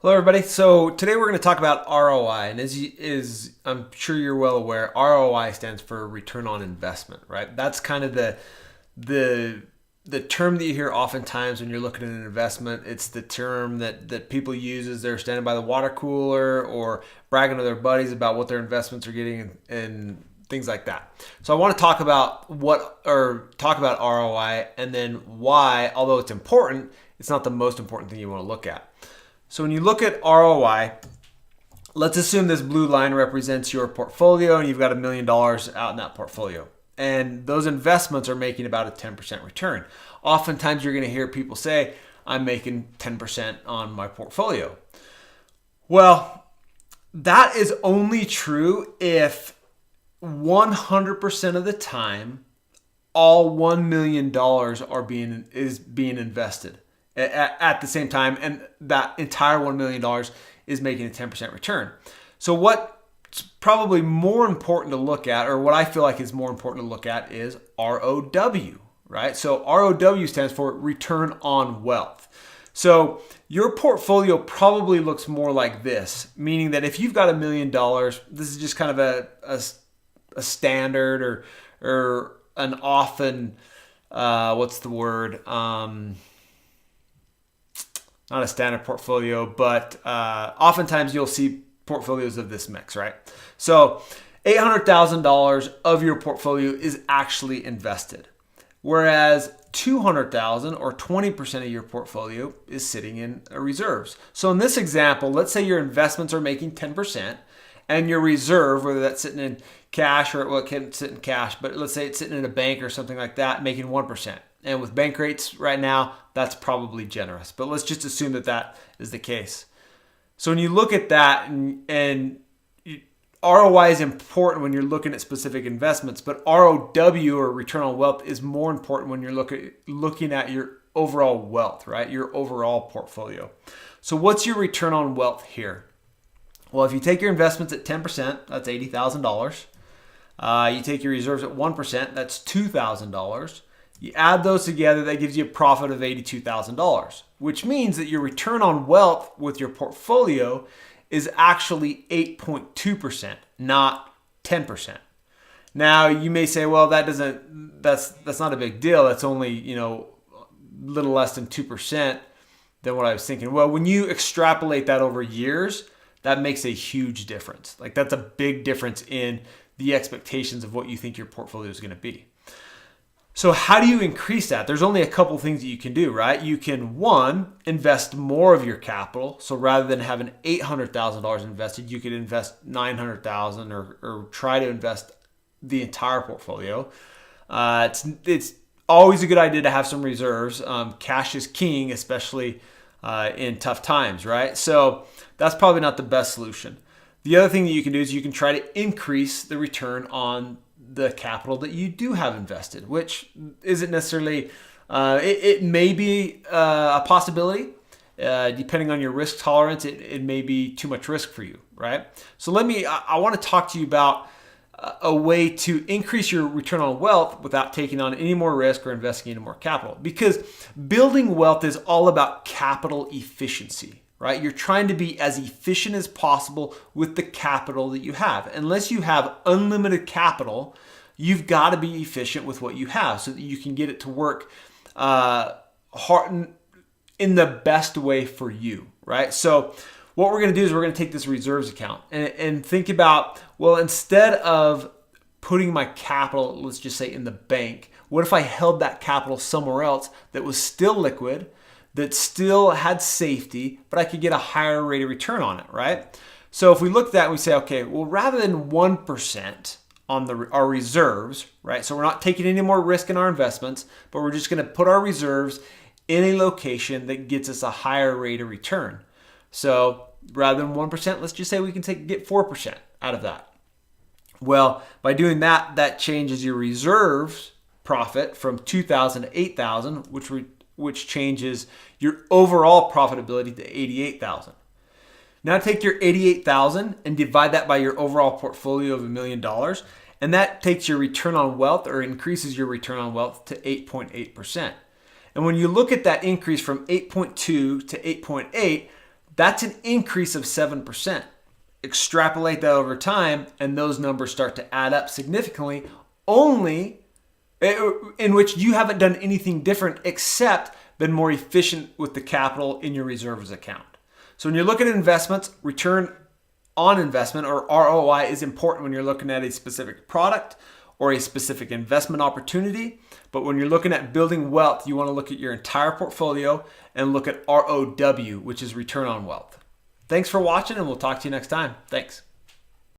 Hello, everybody. So today we're going to talk about ROI, and as I'm sure you're well aware, ROI stands for return on investment, right? That's kind of the the term that you hear oftentimes when you're looking at an investment. It's the term that people use as they're standing by the water cooler or bragging to their buddies about what their investments are getting and things like that. So I want to talk about ROI and then why, although it's important, it's not the most important thing you want to look at. So when you look at ROI, let's assume this blue line represents your portfolio and you've got $1 million out in that portfolio. And those investments are making about a 10% return. Oftentimes you're going to hear people say, I'm making 10% on my portfolio. Well, that is only true if 100% of the time all $1 million is being invested at the same time, and that entire $1 million is making a 10% return. So what's probably more important to look at, or what I feel like is more important to look at, is ROW, right? So ROW stands for return on wealth. So your portfolio probably looks more like this, meaning that if you've got $1 million, this is just kind of a standard or an often, what's the word? Not a standard portfolio, but oftentimes you'll see portfolios of this mix, right? So $800,000 of your portfolio is actually invested, whereas $200,000 or 20% of your portfolio is sitting in reserves. So in this example, let's say your investments are making 10% and your reserve, whether that's sitting in cash or, well, it can't sit in cash, but let's say it's sitting in a bank or something like that, making 1%. And with bank rates right now, that's probably generous. But let's just assume that that is the case. So when you look at that, and ROI is important when you're looking at specific investments, but ROW, or return on wealth, is more important when you're looking at your overall wealth, right? Your overall portfolio. So what's your return on wealth here? Well, if you take your investments at 10%, that's $80,000. You take your reserves at 1%, that's $2,000. You add those together, that gives you a profit of $82,000, which means that your return on wealth with your portfolio is actually 8.2%, not 10%. Now, you may say, well, that's not a big deal. That's only, a little less than 2% than what I was thinking. Well, when you extrapolate that over years, that makes a huge difference. Like, that's a big difference in the expectations of what you think your portfolio is going to be. So how do you increase that? There's only a couple things that you can do, right? You can, one, invest more of your capital. So rather than having $800,000 invested, you could invest $900,000 or try to invest the entire portfolio. It's always a good idea to have some reserves. Cash is king, especially in tough times, right? So that's probably not the best solution. The other thing that you can do is you can try to increase the return on the capital that you do have invested, which isn't necessarily, it may be a possibility. Depending on your risk tolerance, it may be too much risk for you, right? So I want to talk to you about a way to increase your return on wealth without taking on any more risk or investing into more capital. Because building wealth is all about capital efficiency, right? You're trying to be as efficient as possible with the capital that you have. Unless you have unlimited capital, you've got to be efficient with what you have so that you can get it to work hard in the best way for you, right? So what we're going to do is we're going to take this reserves account and think about, well, instead of putting my capital, let's just say in the bank, what if I held that capital somewhere else that was still liquid, that still had safety, but I could get a higher rate of return on it, right? So if we look at that and we say, okay, well, rather than 1% on our reserves, right? So we're not taking any more risk in our investments, but we're just going to put our reserves in a location that gets us a higher rate of return. So rather than 1%, let's just say we can get 4% out of that. Well, by doing that, that changes your reserves profit from 2,000 to 8,000, which changes your overall profitability to 88,000. Now take your 88,000 and divide that by your overall portfolio of $1 million, and that takes your return on wealth, or increases your return on wealth, to 8.8%. And when you look at that increase from 8.2 to 8.8, That's an increase of 7%. Extrapolate that over time, and those numbers start to add up significantly, only in which you haven't done anything different except been more efficient with the capital in your reserves account. So when you're looking at investments, return on investment, or ROI, is important when you're looking at a specific product or a specific investment opportunity. But when you're looking at building wealth, you want to look at your entire portfolio and look at ROW, which is return on wealth. Thanks for watching, and we'll talk to you next time. Thanks.